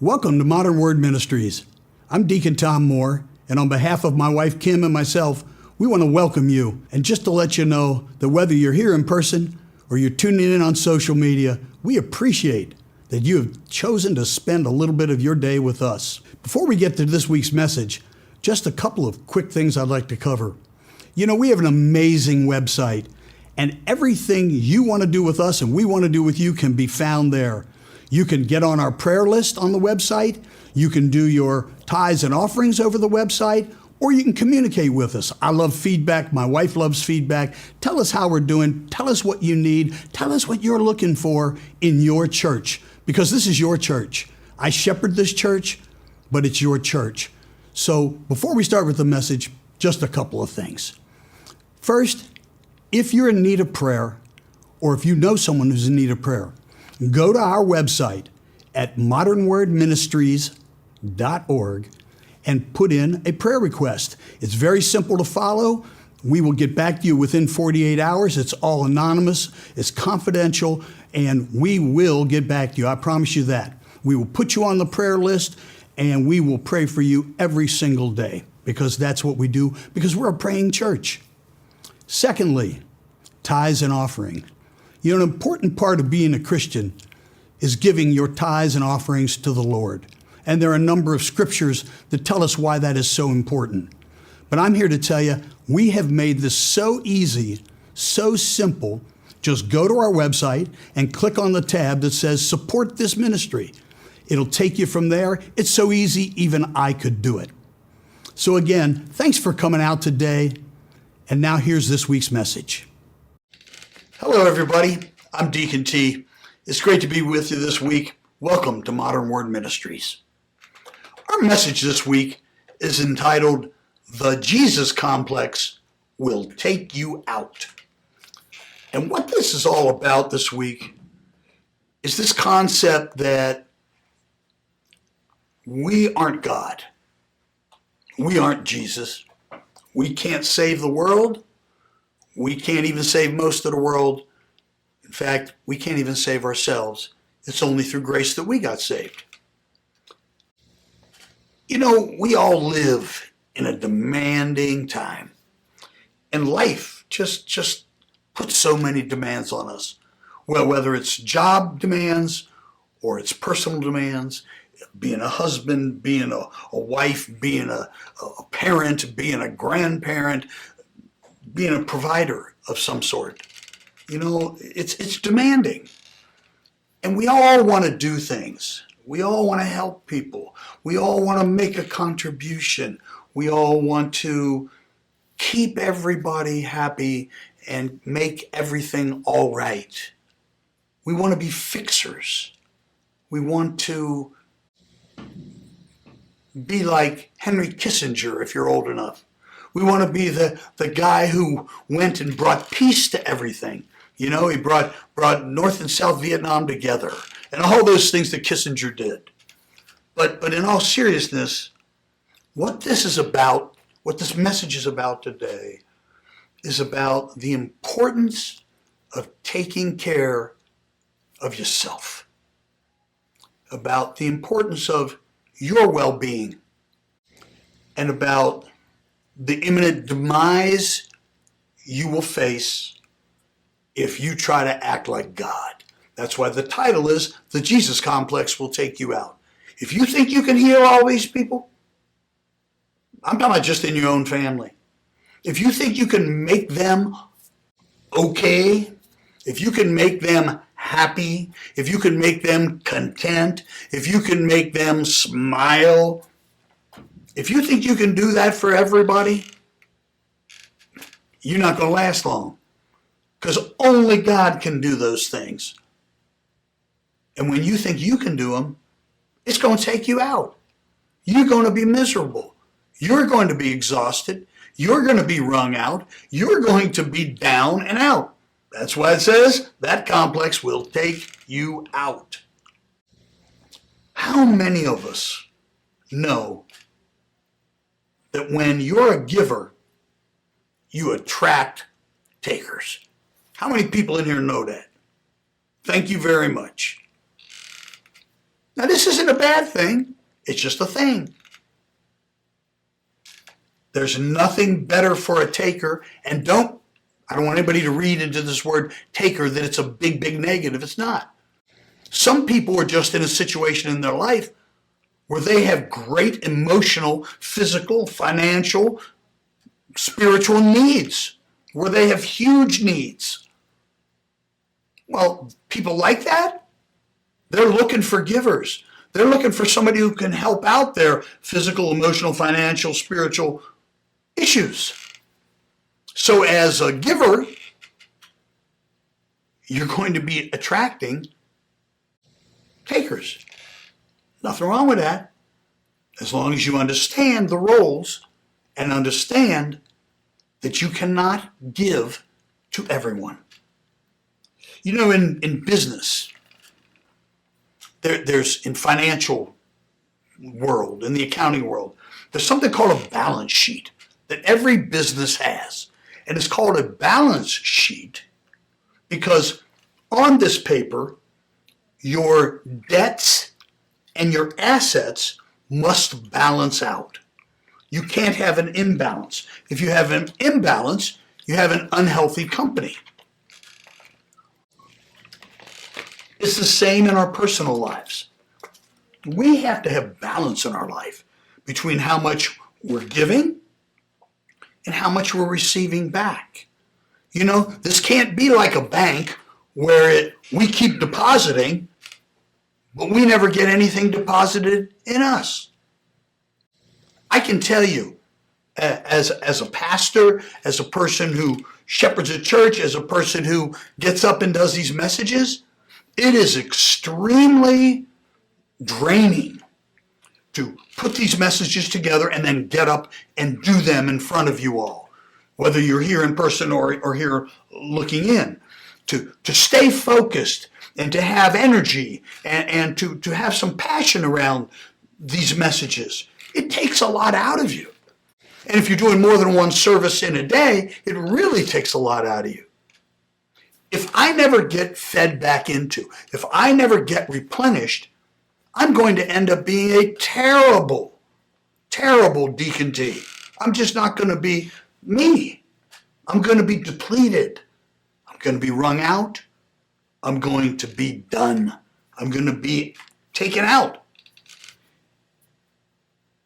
Welcome to Modern Word Ministries. I'm Deacon Tom Moore, and on behalf of my wife Kim and myself, we want to welcome you. And just to let you know that whether you're here in person or you're tuning in on social media, we appreciate that you have chosen to spend a little bit of your day with us. Before we get to this week's message, just a couple of quick things I'd like to cover. You know, we have an amazing website, and everything you want to do with us and we want to do with you can be found there. You can get on our prayer list on the website. You can do your tithes and offerings over the website, or you can communicate with us. I love feedback. My wife loves feedback. Tell us how we're doing. Tell us what you need. Tell us what you're looking for in your church, because this is your church. I shepherd this church, but it's your church. So before we start with the message, just a couple of things. First, if you're in need of prayer, or if you know someone who's in need of prayer, go to our website at modernwordministries.org and put in a prayer request. It's very simple to follow. We will get back to you within 48 hours. It's all anonymous, it's confidential, and we will get back to you. I promise you that. We will put you on the prayer list, and we will pray for you every single day, because that's what we do, because we're a praying church. Secondly, tithes and offering. You know, an important part of being a Christian is giving your tithes and offerings to the Lord. And there are a number of scriptures that tell us why that is so important. But I'm here to tell you, we have made this so easy, so simple. Just go to our website and click on the tab that says support this ministry. It'll take you from there. It's so easy, even I could do it. So again, thanks for coming out today. And now here's this week's message. Hello, everybody. I'm Deacon T. It's great to be with you this week. Welcome to Modern Word Ministries. Our message this week is entitled, The Jesus Complex Will Take You Out. And what this is all about this week is this concept that we aren't God. We aren't Jesus. We can't save the world. We can't even save most of the world. In fact, we can't even save ourselves. It's only through grace that we got saved. You know, we all live in a demanding time. And life just puts so many demands on us. Well, whether it's job demands or it's personal demands, being a husband, being a wife, being a parent, being a grandparent, being a provider of some sort. You know, it's demanding. And we all want to do things. We all want to help people. We all want to make a contribution. We all want to keep everybody happy and make everything all right. We want to be fixers. We want to be like Henry Kissinger, if you're old enough. We want to be the guy who went and brought peace to everything. You know, he brought North and South Vietnam together and all those things that Kissinger did. But in all seriousness, what this is about, what this message is about today, is about the importance of taking care of yourself, about the importance of your well-being, and about the imminent demise you will face if you try to act like God. That's why the title is, The Jesus Complex Will Take You Out. If you think you can heal all these people, I'm talking about just in your own family. If you think you can make them okay, if you can make them happy, if you can make them content, if you can make them smile, if you think you can do that for everybody, you're not going to last long, because only God can do those things. And when you think you can do them, it's going to take you out. You're going to be miserable. You're going to be exhausted. You're going to be wrung out. You're going to be down and out. That's why it says that complex will take you out. How many of us know that when you're a giver, you attract takers? How many people in here know that? Thank you very much. Now, this isn't a bad thing. It's just a thing. There's nothing better for a taker. And I don't want anybody to read into this word taker that it's a big, big negative. It's not. Some people are just in a situation in their life where they have great emotional, physical, financial, spiritual needs, where they have huge needs. Well, people like that, they're looking for givers. They're looking for somebody who can help out their physical, emotional, financial, spiritual issues. So as a giver, you're going to be attracting takers. Nothing wrong with that, as long as you understand the roles and understand that you cannot give to everyone. You know, in business, there's in financial world, in the accounting world, there's something called a balance sheet that every business has. And it's called a balance sheet because on this paper, your debts and your assets must balance out. You can't have an imbalance. If you have an imbalance, you have an unhealthy company. It's the same in our personal lives. We have to have balance in our life between how much we're giving and how much we're receiving back. You know, this can't be like a bank where we keep depositing, but we never get anything deposited in us. I can tell you, as a pastor, as a person who shepherds a church, as a person who gets up and does these messages, it is extremely draining to put these messages together and then get up and do them in front of you all, whether you're here in person or here looking in, to stay focused and to have energy and to have some passion around these messages. It takes a lot out of you. And if you're doing more than one service in a day, it really takes a lot out of you. If I never get fed back into, if I never get replenished, I'm going to end up being a terrible, terrible Deacon T. I'm just not going to be me. I'm going to be depleted. I'm going to be wrung out. I'm going to be done. I'm going to be taken out.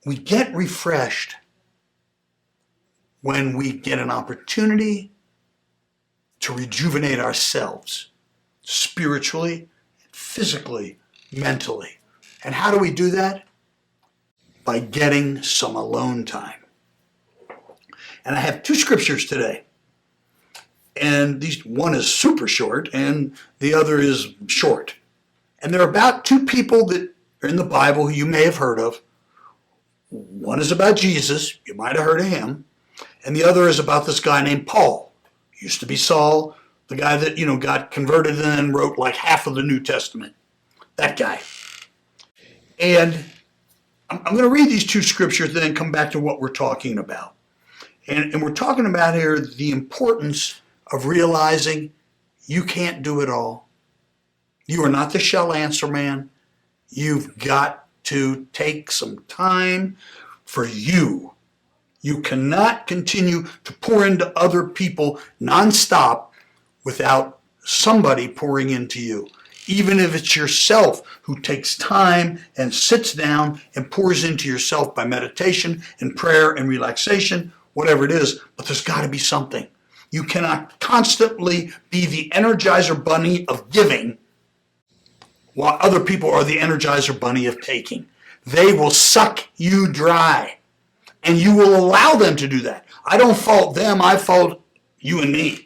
We get refreshed when we get an opportunity to rejuvenate ourselves spiritually, physically, mentally. And how do we do that? By getting some alone time. And I have two scriptures today. And one is super short and the other is short. And they're about two people that are in the Bible who you may have heard of. One is about Jesus, you might have heard of him. And the other is about this guy named Paul. Used to be Saul, the guy that, got converted and then wrote like half of the New Testament. That guy. And I'm going to read these two scriptures and then come back to what we're talking about. And we're talking about here the importance of realizing you can't do it all. You are not the shell answer man. You've got to take some time for you. You cannot continue to pour into other people nonstop without somebody pouring into you. Even if it's yourself who takes time and sits down and pours into yourself by meditation and prayer and relaxation, whatever it is, but there's got to be something. You cannot constantly be the Energizer Bunny of giving while other people are the Energizer Bunny of taking. They will suck you dry, and you will allow them to do that. I don't fault them, I fault you and me.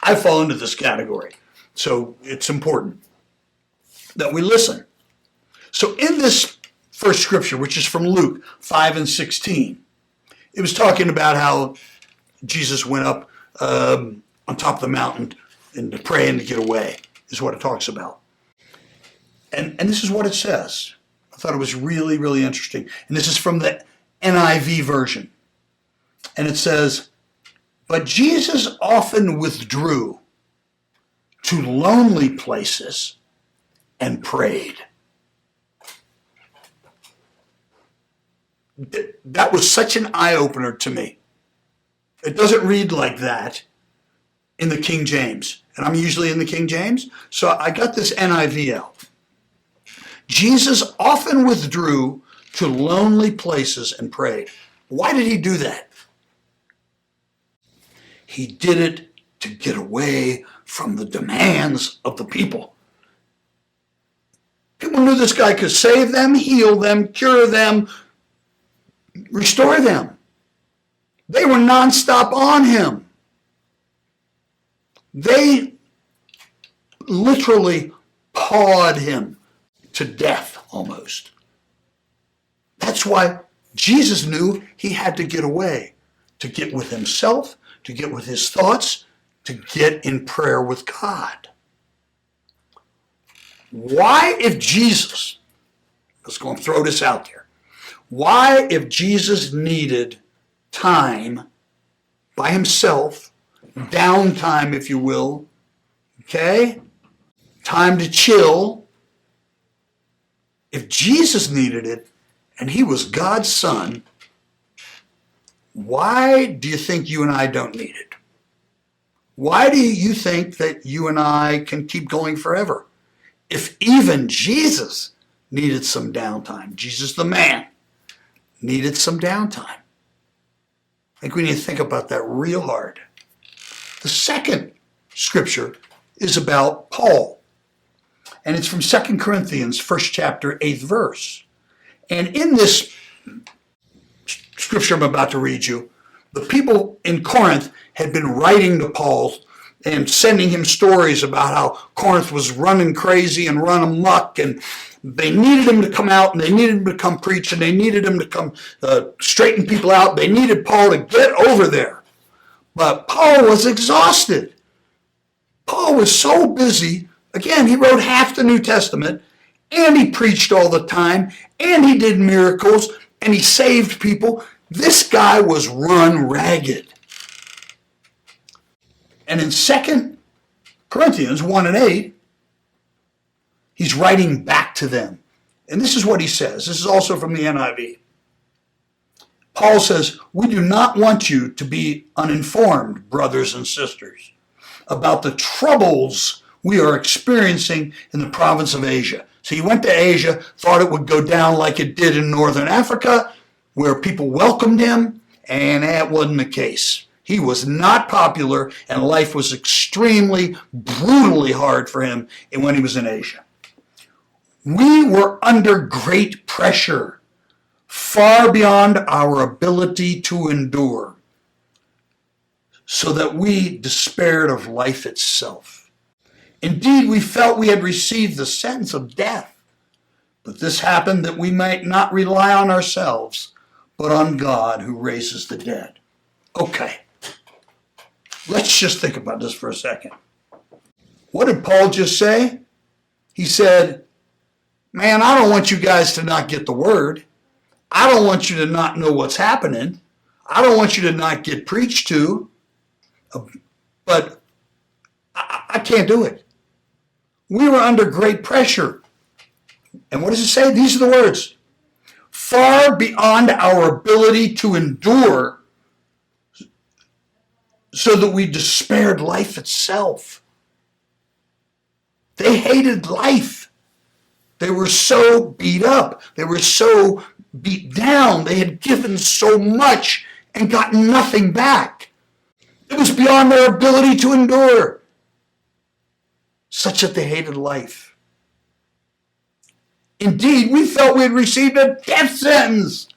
I fall into this category. So it's important that we listen. So in this first scripture, which is from Luke 5 and 16, it was talking about how Jesus went up on top of the mountain and to pray and to get away, is what it talks about. And this is what it says. I thought it was really, really interesting. And this is from the NIV version. And it says, "But Jesus often withdrew to lonely places and prayed." That was such an eye-opener to me. It doesn't read like that in the King James. And I'm usually in the King James. So I got this NIV out. Jesus often withdrew to lonely places and prayed. Why did he do that? He did it to get away from the demands of the people. People knew this guy could save them, heal them, cure them, restore them. They were nonstop on him. They literally pawed him to death almost. That's why Jesus knew he had to get away, to get with himself, to get with his thoughts, to get in prayer with God. Why, if Jesus, let's go and throw this out there, why, if Jesus needed time by himself, downtime, if you will, okay, time to chill, if Jesus needed it and he was God's son, why do you think you and I don't need it? Why do you think that you and I can keep going forever? If even Jesus needed some downtime, Jesus the man needed some downtime. I think we need to think about that real hard. The second scripture is about Paul. And it's from 2 Corinthians, 1st chapter, 8th verse. And in this scripture I'm about to read you, the people in Corinth had been writing to Paul and sending him stories about how Corinth was running crazy and run amok, and they needed him to come out, and they needed him to come preach, and they needed him to come straighten people out. They needed Paul to get over there. But Paul was exhausted. Paul was so busy. Again, he wrote half the New Testament, and he preached all the time, and he did miracles, and he saved people. This guy was run ragged. And in 2 Corinthians 1 and 8, he's writing back to them. And this is what he says. This is also from the NIV. Paul says, "We do not want you to be uninformed, brothers and sisters, about the troubles we are experiencing in the province of Asia." So he went to Asia, thought it would go down like it did in northern Africa, where people welcomed him, and that wasn't the case. He was not popular, and life was extremely, brutally hard for him when he was in Asia. "We were under great pressure, far beyond our ability to endure, so that we despaired of life itself. Indeed, we felt we had received the sentence of death. But this happened that we might not rely on ourselves, but on God who raises the dead." Okay, let's just think about this for a second. What did Paul just say? He said, man, I don't want you guys to not get the word. I don't want you to not know what's happening. I don't want you to not get preached to. But I can't do it. We were under great pressure. And what does it say? These are the words. Far beyond our ability to endure, so that we despaired life itself. They hated life. They were so beat up. They were so beat down. They had given so much and got nothing back. It was beyond their ability to endure, such that they hated life. Indeed, we felt we had received a death sentence.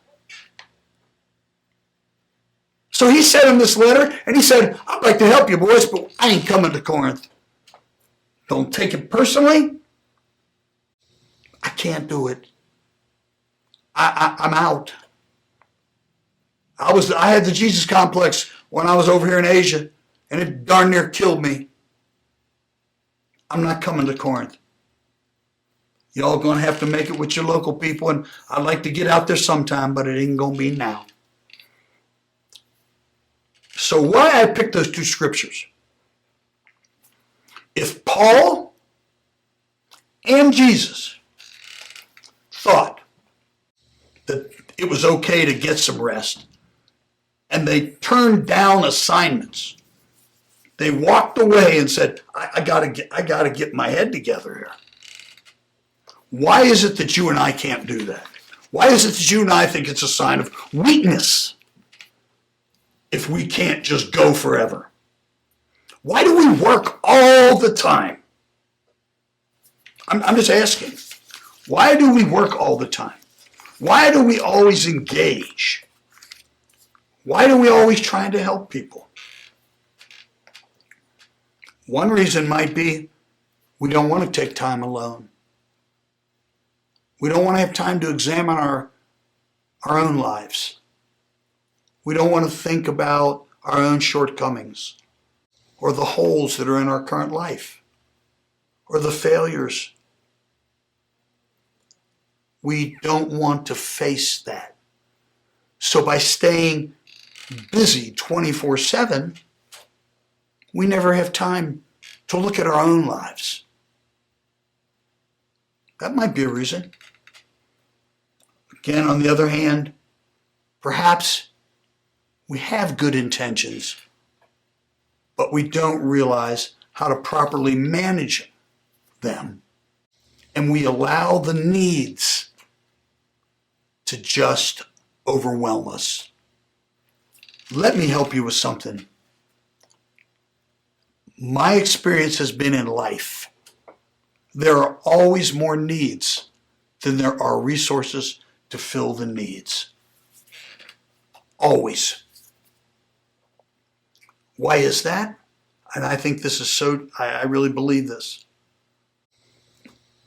So he sent him this letter, and he said, I'd like to help you, boys, but I ain't coming to Corinth. Don't take it personally. I can't do it. I'm out. I had the Jesus complex when I was over here in Asia, and it darn near killed me. I'm not coming to Corinth. Y'all going to have to make it with your local people, and I'd like to get out there sometime, but it ain't going to be now. So why I picked those two scriptures? If Paul and Jesus thought that it was okay to get some rest. And they turned down assignments. They walked away and said, I gotta get my head together here. Why is it that you and I can't do that? Why is it that you and I think it's a sign of weakness if we can't just go forever? Why do we work all the time? I'm just asking. Why do we work all the time? Why do we always engage? Why are we always trying to help people? One reason might be we don't want to take time alone. We don't want to have time to examine our own lives. We don't want to think about our own shortcomings or the holes that are in our current life or the failures. We don't want to face that. So by staying busy 24/7, we never have time to look at our own lives. That might be a reason. Again, on the other hand, perhaps we have good intentions, but we don't realize how to properly manage them. And we allow the needs to just overwhelm us. Let me help you with something. My experience has been in life. There are always more needs than there are resources to fill the needs. Always. Why is that? And I think this is I really believe this.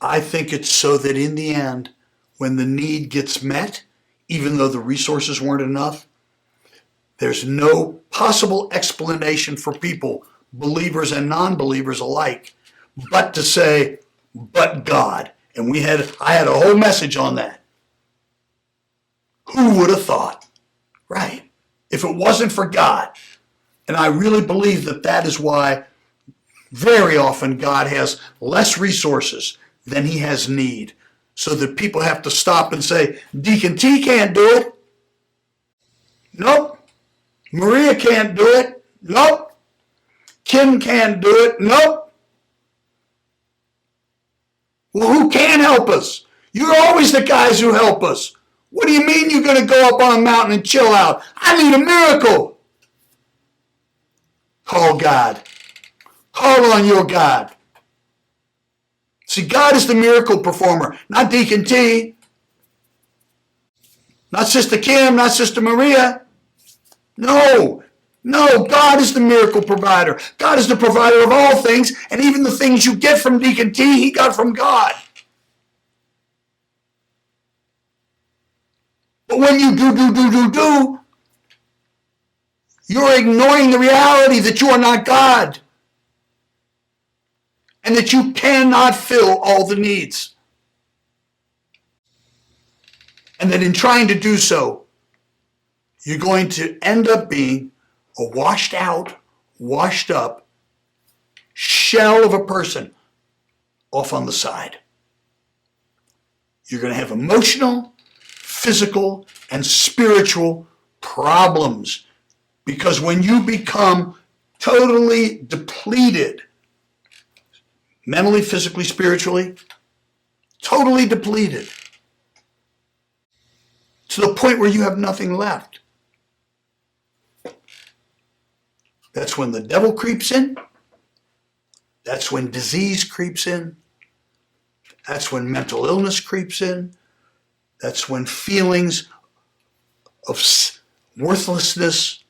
I think it's so that in the end, when the need gets met, even though the resources weren't enough, there's no possible explanation for people, believers and non-believers alike, but to say, but God. And I had a whole message on that. Who would have thought? Right. If it wasn't for God. And I really believe that that is why very often God has less resources than he has need. So that people have to stop and say, Deacon T can't do it. Nope. Maria can't do it. Nope. Kim can't do it. Nope. Well, who can help us? You're always the guys who help us. What do you mean you're going to go up on a mountain and chill out? I need a miracle. Call God. Call on your God. See, God is the miracle performer, not Deacon T, not Sister Kim, not Sister Maria. No, God is the miracle provider. God is the provider of all things, and even the things you get from Deacon T, he got from God. But when you do, you're ignoring the reality that you are not God and that you cannot fill all the needs. And that in trying to do so, you're going to end up being a washed out, washed up shell of a person off on the side. You're going to have emotional, physical, and spiritual problems. Because when you become totally depleted, mentally, physically, spiritually, totally depleted, to the point where you have nothing left, that's when the devil creeps in. That's when disease creeps in. That's when mental illness creeps in. That's when feelings of worthlessness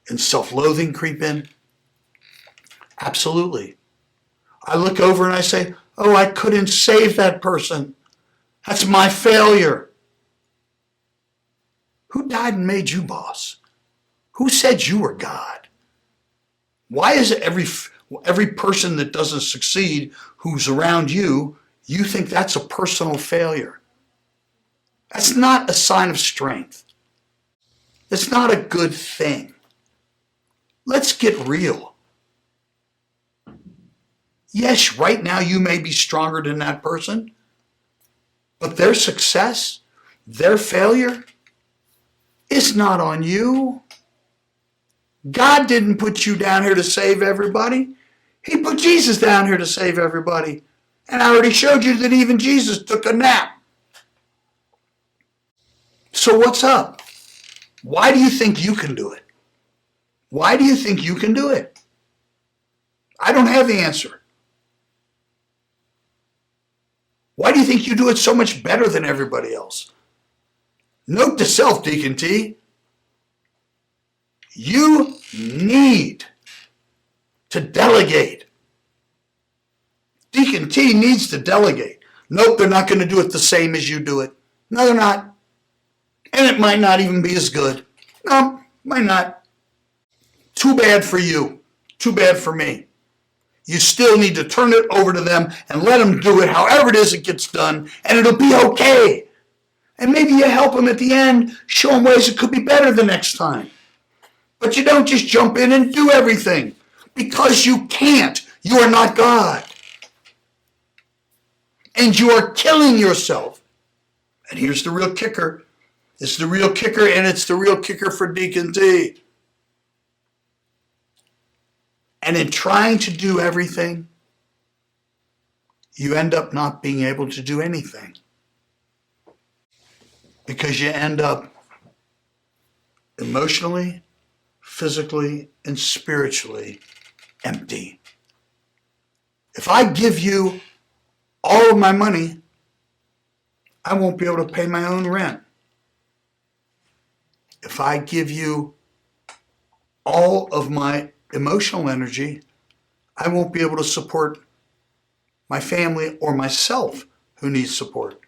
and self-loathing creep in. Absolutely. I look over and I say, oh, I couldn't save that person. That's my failure. Who died and made you boss? Who said you were God? Why is it every person that doesn't succeed who's around you, you think that's a personal failure? That's not a sign of strength. It's not a good thing. Let's get real. Yes, right now you may be stronger than that person, but their success, their failure, It's not on you. God didn't put you down here to save everybody. He put Jesus down here to save everybody. And I already showed you that even Jesus took a nap. So what's up? Why do you think you can do it? Why do you think you can do it? I don't have the answer. Why do you think you do it so much better than everybody else? Note to self, Deacon T. You need to delegate. Deacon T needs to delegate. Nope, they're not going to do it the same as you do it. No, they're not. And it might not even be as good. No, might not. Too bad for you. Too bad for me. You still need to turn it over to them and let them do it however it is it gets done, and it'll be okay. And maybe you help them at the end, show them ways it could be better the next time. But you don't just jump in and do everything, because you can't. You are not God. And you are killing yourself. And here's the real kicker. It's the real kicker, and it's the real kicker for Deacon T. And in trying to do everything, you end up not being able to do anything. Because you end up emotionally, physically, and spiritually empty. If I give you all of my money, I won't be able to pay my own rent. If I give you all of my emotional energy, I won't be able to support my family or myself who needs support.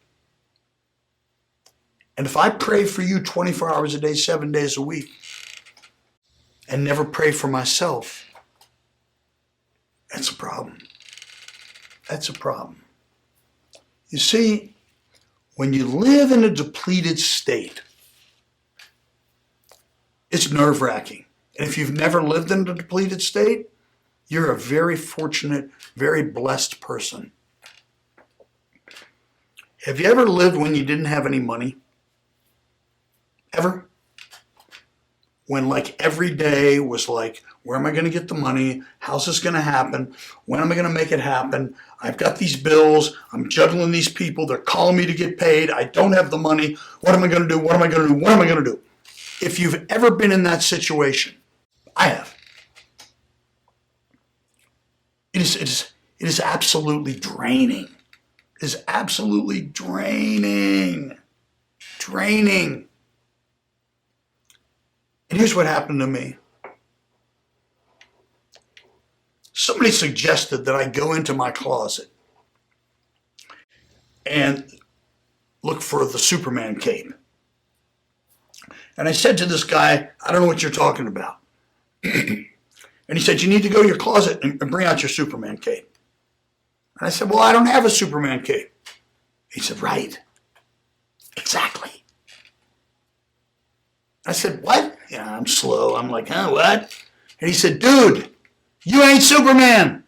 And if I pray for you 24 hours a day, 7 days a week, and never pray for myself, that's a problem. That's a problem. You see, when you live in a depleted state, it's nerve-wracking. And if you've never lived in a depleted state, you're a very fortunate, very blessed person. Have you ever lived when you didn't have any money? Ever? When like every day was like, where am I going to get the money? How's this going to happen? When am I going to make it happen? I've got these bills. I'm juggling these people. They're calling me to get paid. I don't have the money. What am I going to do? What am I going to do? What am I going to do? If you've ever been in that situation, I have. It is absolutely draining. It is absolutely draining. Draining. And here's what happened to me. Somebody suggested that I go into my closet and look for the Superman cape. And I said to this guy, I don't know what you're talking about. And he said, you need to go to your closet and bring out your Superman cape. And I said, well, I don't have a Superman cape. He said, right. Exactly. I said, what? Yeah, I'm slow. I'm like, huh, what? And he said, dude, you ain't Superman.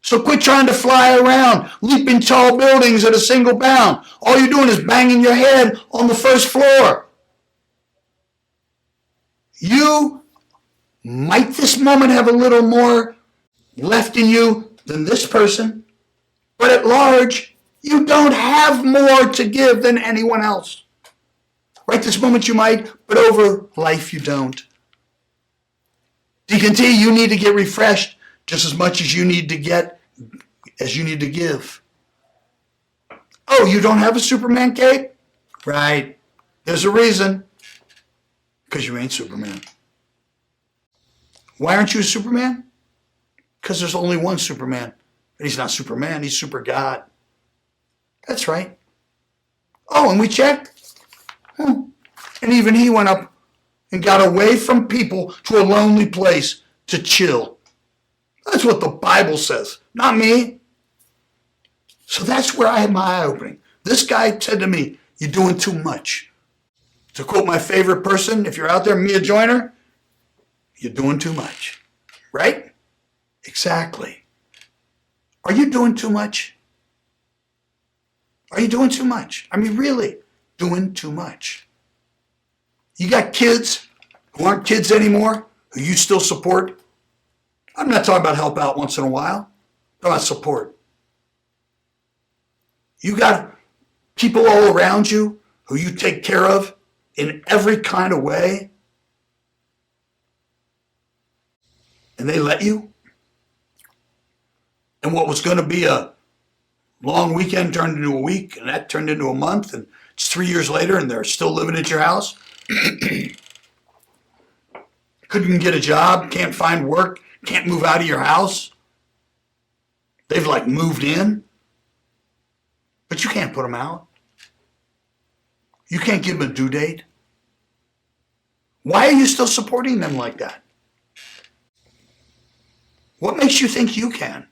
So quit trying to fly around, leaping tall buildings at a single bound. All you're doing is banging your head on the first floor. You might this moment have a little more left in you than this person, but at large, you don't have more to give than anyone else. Right this moment you might, but over life you don't. Deacon T, you need to get refreshed just as much as you need to give. Oh, you don't have a Superman cape? Right. There's a reason. Because you ain't Superman. Why aren't you a Superman? Because there's only one Superman. And he's not Superman, he's Super God. That's right. Oh, and we checked. And even he went up and got away from people to a lonely place to chill. That's what the Bible says, not me. So that's where I had my eye opening. This guy said to me, you're doing too much. To quote my favorite person, if you're out there, Mia Joyner, you're doing too much. Right? Exactly. Are you doing too much? Are you doing too much? I mean, really, doing too much. You got kids who aren't kids anymore, who you still support. I'm not talking about help out once in a while. I'm talking about support. You got people all around you who you take care of in every kind of way, and they let you. And what was going to be a long weekend turned into a week, and that turned into a month, and it's 3 years later, and they're still living at your house. Couldn't get a job, can't find work, can't move out of your house. They've like moved in, but you can't put them out. You can't give them a due date. Why are you still supporting them like that? What makes you think you can?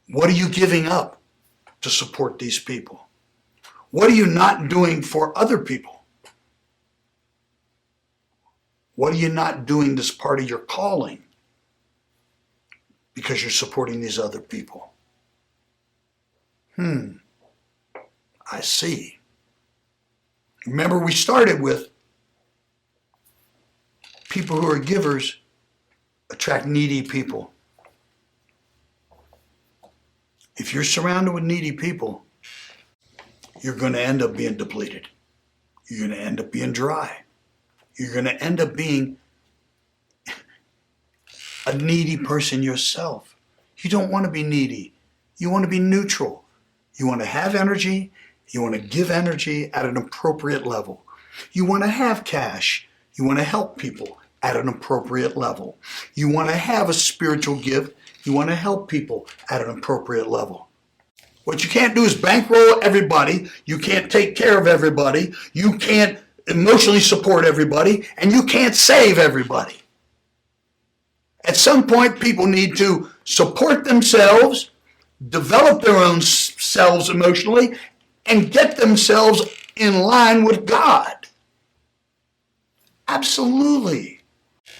What are you giving up to support these people? What are you not doing for other people? What are you not doing that's part of your calling because you're supporting these other people? I see. Remember, we started with people who are givers attract needy people. If you're surrounded with needy people, you're going to end up being depleted. You're going to end up being dry. You're going to end up being a needy person yourself. You don't want to be needy. You want to be neutral. You want to have energy. You want to give energy at an appropriate level. You want to have cash. You want to help people at an appropriate level. You want to have a spiritual gift. You want to help people at an appropriate level. What you can't do is bankroll everybody. You can't take care of everybody. You can't emotionally support everybody. And you can't save everybody. At some point, people need to support themselves, develop their own selves emotionally, and get themselves in line with God. Absolutely.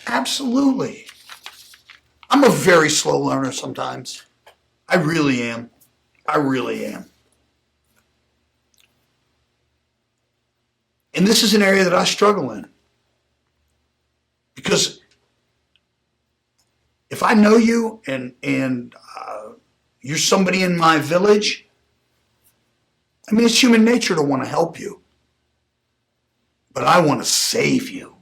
Absolutely. I'm a very slow learner sometimes. I really am. I really am. And this is an area that I struggle in. Because if I know you and you're somebody in my village, I mean, it's human nature to want to help you. But I want to save you.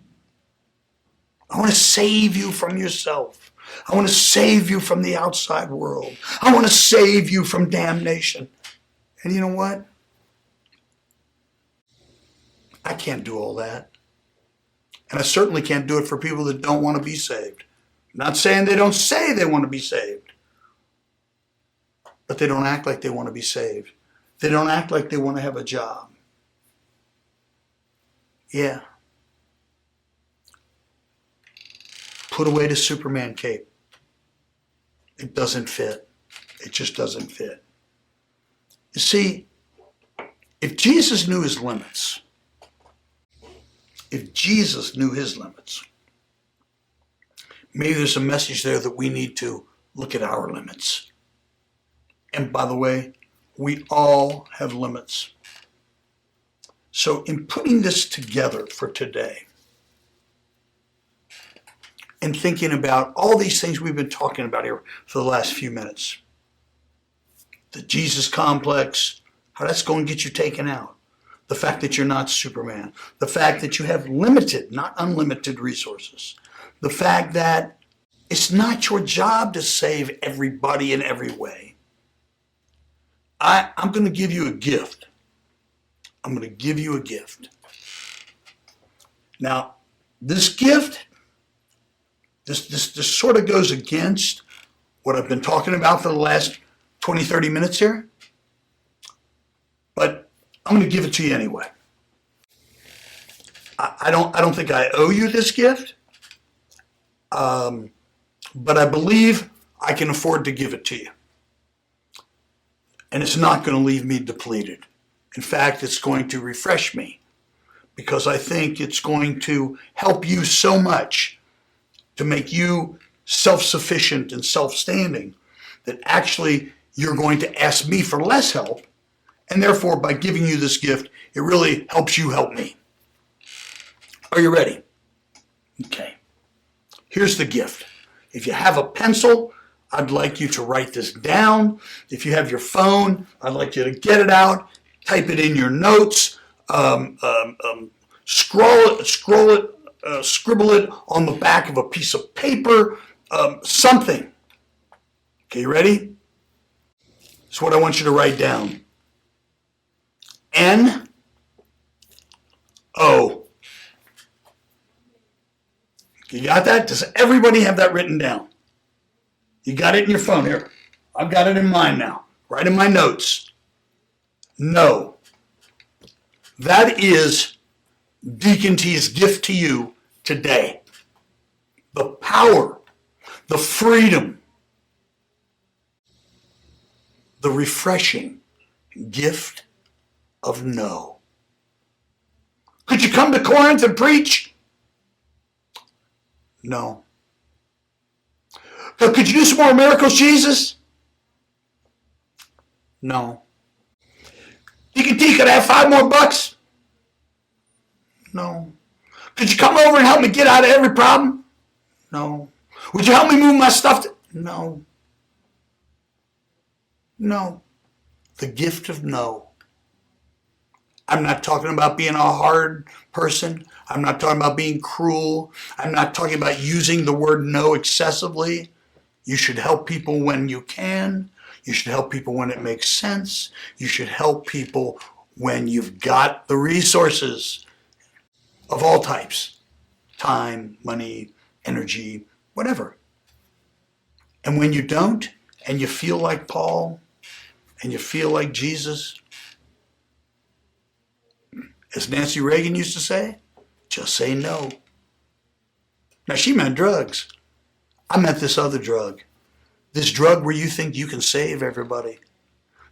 I want to save you from yourself. I want to save you from the outside world. I want to save you from damnation. And you know what? I can't do all that. And I certainly can't do it for people that don't want to be saved. I'm not saying they don't say they want to be saved, but they don't act like they want to be saved. They don't act like they want to have a job. Yeah. Put away the Superman cape. It doesn't fit. It just doesn't fit. You see, if Jesus knew his limits, maybe there's a message there that we need to look at our limits. And by the way, we all have limits. So in putting this together for today, and thinking about all these things we've been talking about here for the last few minutes, the Jesus complex, how that's going to get you taken out, the fact that you're not Superman, the fact that you have limited, not unlimited resources, the fact that it's not your job to save everybody in every way. I'm going to give you a gift. I'm going to give you a gift. Now, this gift, this sort of goes against what I've been talking about for the last 20, 30 minutes here. But I'm going to give it to you anyway. I don't think I owe you this gift. But I believe I can afford to give it to you. And it's not going to leave me depleted. In fact, it's going to refresh me because I think it's going to help you so much to make you self-sufficient and self-standing that actually you're going to ask me for less help. And therefore, by giving you this gift, it really helps you help me. Are you ready? Okay. Here's the gift. If you have a pencil, I'd like you to write this down. If you have your phone, I'd like you to get it out, type it in your notes, scroll it, scribble it on the back of a piece of paper, something. Okay, you ready? This is what I want you to write down. N-O. You got that? Does everybody have that written down? You got it in your phone here. I've got it in mine now. Right in my notes. No. That is Deacon T's gift to you today. The power, the freedom, the refreshing gift of no. Could you come to Corinth and preach? No. Could you do some more miracles, Jesus? No. Deacon T, could I have $5 more? No. Could you come over and help me get out of every problem? No. Would you help me move my stuff? No. No. The gift of no. I'm not talking about being a hard person. I'm not talking about being cruel. I'm not talking about using the word no excessively. You should help people when you can. You should help people when it makes sense. You should help people when you've got the resources of all types. Time, money, energy, whatever. And when you don't, and you feel like Paul, and you feel like Jesus, as Nancy Reagan used to say, just say no. Now, she meant drugs. I meant this other drug. This drug where you think you can save everybody.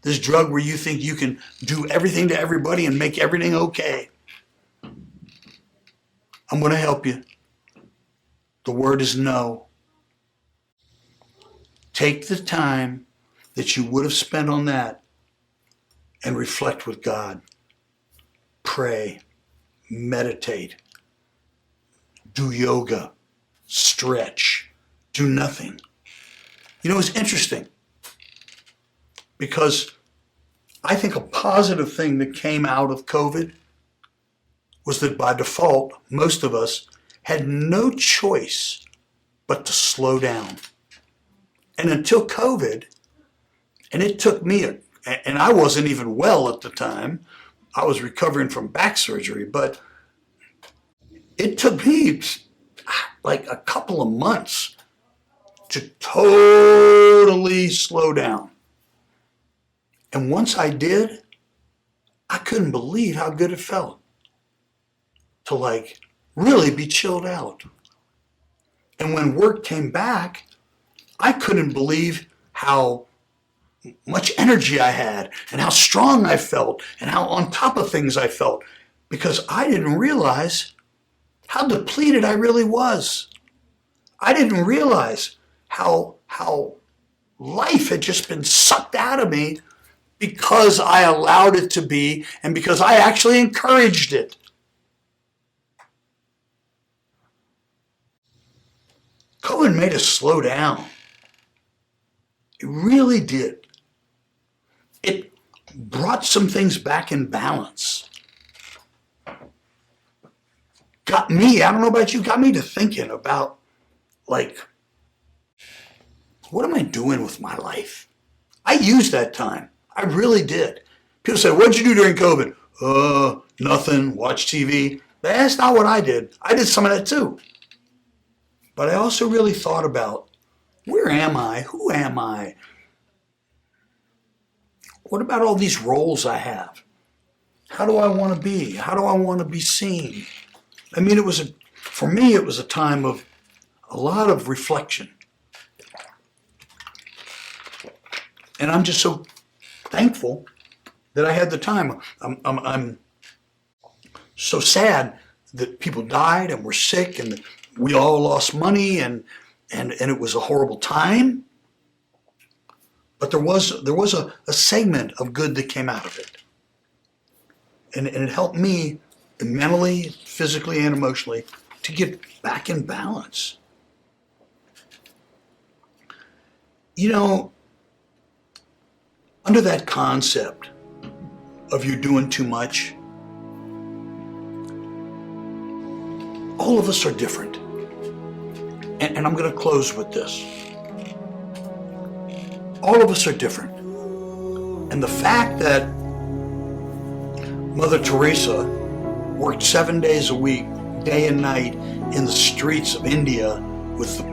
This drug where you think you can do everything to everybody and make everything okay. I'm going to help you. The word is no. Take the time that you would have spent on that and reflect with God. Pray, meditate, do yoga, stretch, do nothing. You know, it's interesting because I think a positive thing that came out of COVID was that by default, most of us had no choice but to slow down. And until COVID, and it took me, and I wasn't even well at the time, I was recovering from back surgery, but it took me like a couple of months to totally slow down. And once I did, I couldn't believe how good it felt to like really be chilled out. And when work came back, I couldn't believe how much energy I had and how strong I felt and how on top of things I felt, because I didn't realize how depleted I really was. I didn't realize how life had just been sucked out of me because I allowed it to be and because I actually encouraged it. COVID made us slow down. It really did. It brought some things back in balance. Got me, I don't know about you, got me to thinking about, like, what am I doing with my life? I used that time. I really did. People say, what'd you do during COVID? Nothing, watch TV. That's not what I did. I did some of that too. But I also really thought about, where am I? Who am I? What about all these roles I have? How do I want to be? How do I want to be seen? I mean, for me, it was a time of a lot of reflection. And I'm just so thankful that I had the time. I'm so sad that people died and were sick and we all lost money and it was a horrible time. But there was a segment of good that came out of it. And it helped me mentally, physically, and emotionally, to get back in balance. You know, under that concept of you doing too much, all of us are different. And I'm going to close with this. All of us are different. And the fact that Mother Teresa worked 7 days a week, day and night, in the streets of India with the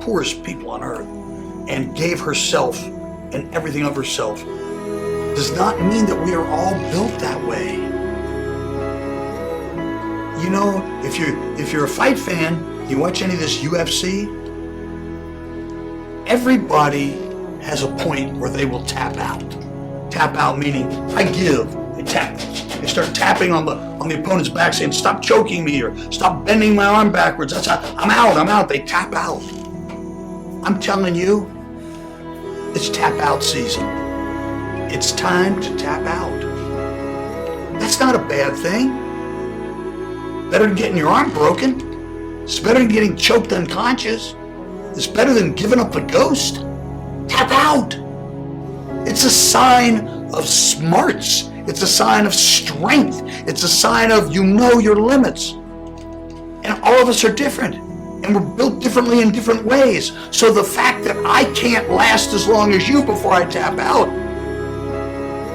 poorest people on earth, and gave herself and everything of herself, does not mean that we are all built that way. You know, if you're a fight fan, you watch any of this UFC, everybody has a point where they will tap out. Tap out meaning, I give, they tap. They start tapping on the opponent's back saying, stop choking me, or stop bending my arm backwards. That's how, I'm out. They tap out. I'm telling you, it's tap out season. It's time to tap out. That's not a bad thing. Better than getting your arm broken. It's better than getting choked unconscious. It's better than giving up the ghost. Tap out. It's a sign of smarts. It's a sign of strength. It's a sign of you know your limits. And all of us are different. And we're built differently in different ways. So the fact that I can't last as long as you before I tap out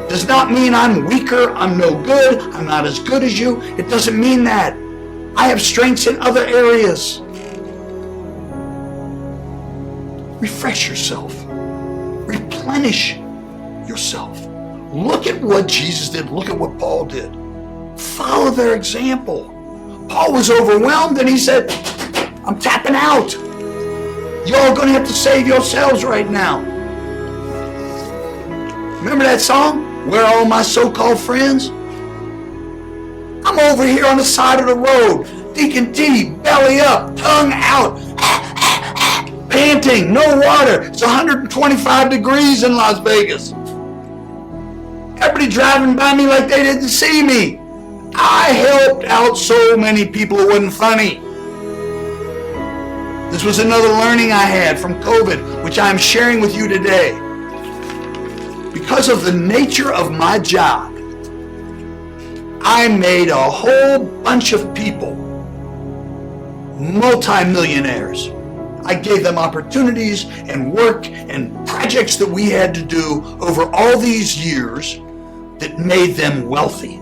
does not mean I'm weaker, I'm no good, I'm not as good as you. It doesn't mean that. I have strengths in other areas. Refresh yourself. Replenish yourself. Look at what Jesus did. Look at what Paul did. Follow their example. Paul was overwhelmed and he said, I'm tapping out. Y'all going to have to save yourselves right now. Remember that song? Where are all my so-called friends? I'm over here on the side of the road. Deacon T, belly up, tongue out, panting, no water. It's 125 degrees in Las Vegas. Everybody driving by me like they didn't see me. I helped out so many people, it wasn't funny. This was another learning I had from COVID, which I'm sharing with you today. Because of the nature of my job, I made a whole bunch of people multimillionaires. I gave them opportunities and work and projects that we had to do over all these years that made them wealthy.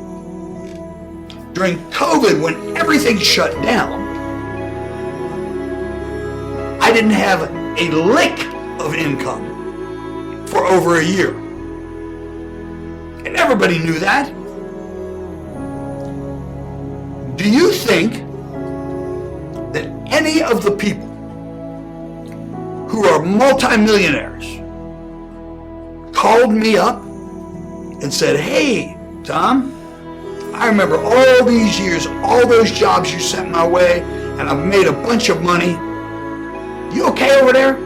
During COVID, when everything shut down, I didn't have a lick of income for over a year. And everybody knew that. Do you think that any of the people who are multimillionaires called me up and said, hey, Tom, I remember all these years, all those jobs you sent my way, and I've made a bunch of money. You okay over there?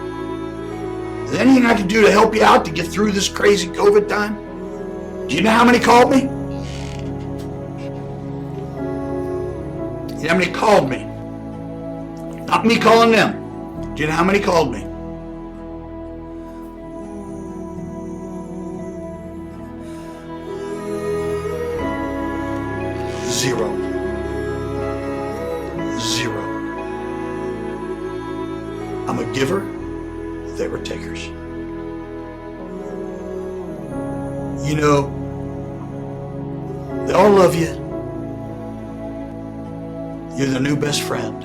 Is there anything I can do to help you out to get through this crazy COVID time? Do you know how many called me? You know how many called me? Not me calling them. Do you know how many called me? Zero. I'm a giver, they were takers. You know, they all love you. You're their new best friend.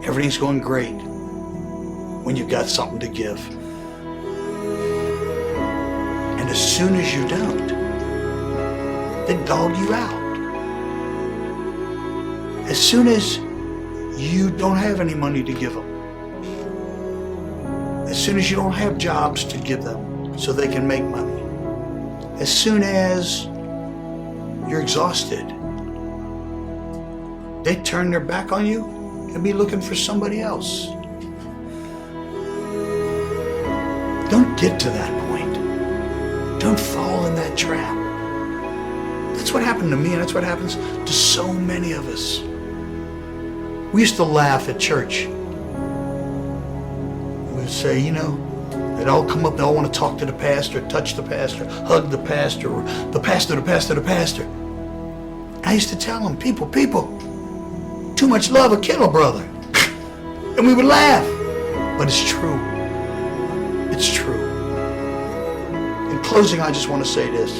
Everything's going great when you've got something to give. And as soon as you don't, they dog you out. As soon as you don't have any money to give them, as soon as you don't have jobs to give them so they can make money, as soon as you're exhausted, they turn their back on you and be looking for somebody else. Don't get to that point. Don't fall in that trap. That's what happened to me, and that's what happens to so many of us. We used to laugh at church. We would say, they'd all come up, they all want to talk to the pastor, touch the pastor, hug the pastor, or the pastor. I used to tell them, people, too much love will kill a brother. And we would laugh. But it's true. It's true. In closing, I just want to say this.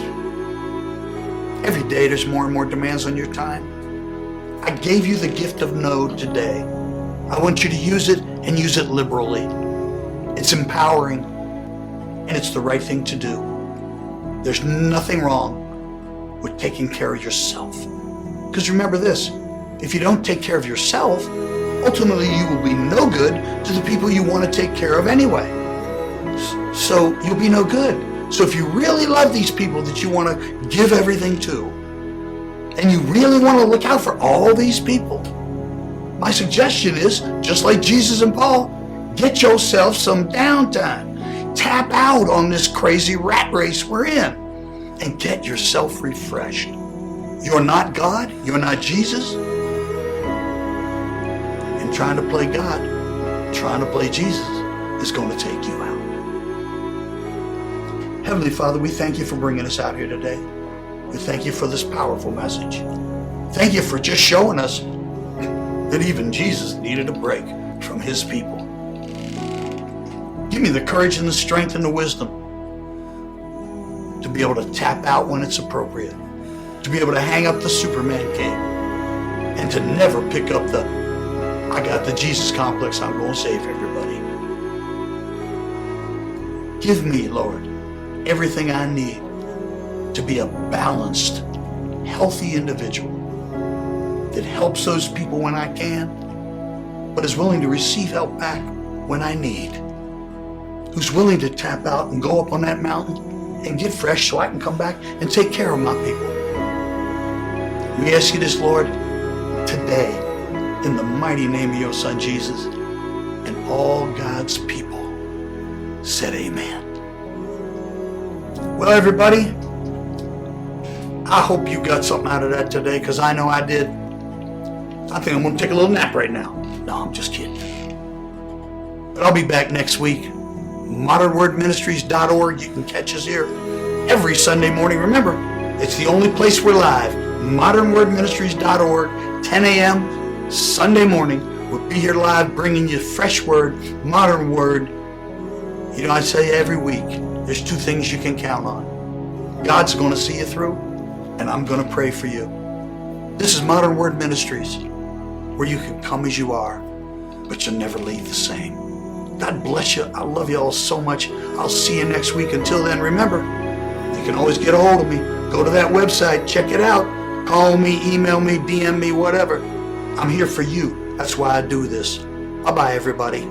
Every day there's more and more demands on your time. I gave you the gift of no today. I want you to use it and use it liberally. It's empowering and it's the right thing to do. There's nothing wrong with taking care of yourself. Because remember this, if you don't take care of yourself, ultimately you will be no good to the people you want to take care of anyway. So you'll be no good. So if you really love these people that you want to give everything to, and you really want to look out for all these people, my suggestion is, just like Jesus and Paul, get yourself some downtime. Tap out on this crazy rat race we're in and get yourself refreshed. You're not God, you're not Jesus. And trying to play God, trying to play Jesus is going to take you out. Heavenly Father, we thank you for bringing us out here today. We thank you for this powerful message. Thank you for just showing us that even Jesus needed a break from his people. Give me the courage and the strength and the wisdom to be able to tap out when it's appropriate, to be able to hang up the Superman cape, and to never pick up the, I got the Jesus complex, I'm going to save everybody. Give me, Lord, everything I need to be a balanced, healthy individual that helps those people when I can, but is willing to receive help back when I need. Who's willing to tap out and go up on that mountain and get fresh so I can come back and take care of my people. We ask you this, Lord, today, in the mighty name of your Son, Jesus, and all God's people said amen. Well, everybody, I hope you got something out of that today, because I know I did. I think I'm going to take a little nap right now. No, I'm just kidding. But I'll be back next week. ModernWordMinistries.org. You can catch us here every Sunday morning. Remember, it's the only place we're live. ModernWordMinistries.org, 10 a.m. Sunday morning. We'll be here live bringing you fresh word, modern word. I say every week, there's two things you can count on. God's going to see you through, and I'm going to pray for you. This is Modern Word Ministries, where you can come as you are, but you'll never leave the same. God bless you. I love you all so much. I'll see you next week. Until then, remember, you can always get a hold of me. Go to that website, check it out. Call me, email me, DM me, whatever. I'm here for you. That's why I do this. Bye-bye, everybody.